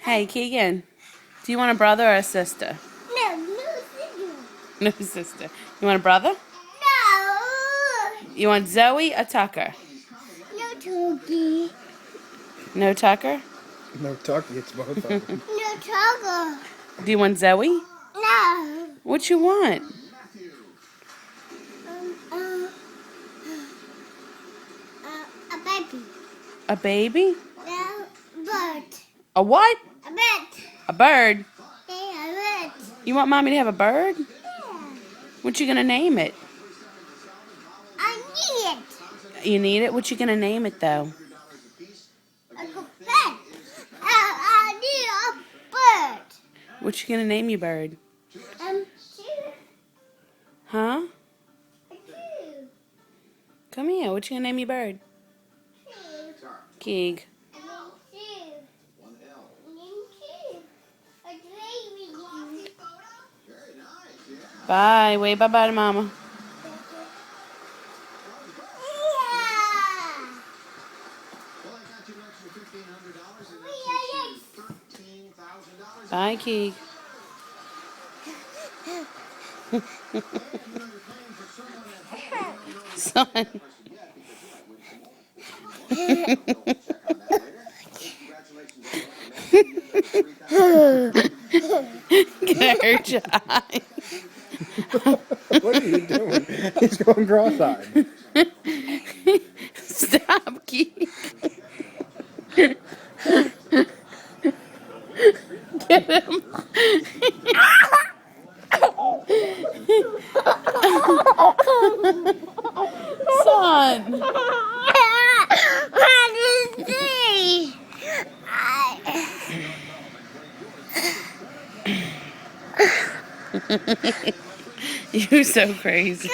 Hey, Keegan, do you want a brother or a sister? No, no sister. No sister. You want a brother? No. You want Zoe or Tucker? No turkey. No Tucker? No Tucky, it's both of them. No turtle. Do you want Zoe? No. What you want? Um, a baby. A baby? No, bird. A what? A bird. A bird? Yeah, a bird. You want mommy to have a bird? Yeah. What you gonna name it? I need it. You need it? What you gonna name it though? A good bird. I need a bird. What you gonna name your bird? Two. Huh? Two. Come here. What you gonna name your bird? Keeg. Bye. Wave bye-bye to mama. Bye, Keeg. Son. Gonna hurt your eye. What are you doing? He's going cross-eyed. Stop, Keeg. Get him. Son. You're so crazy.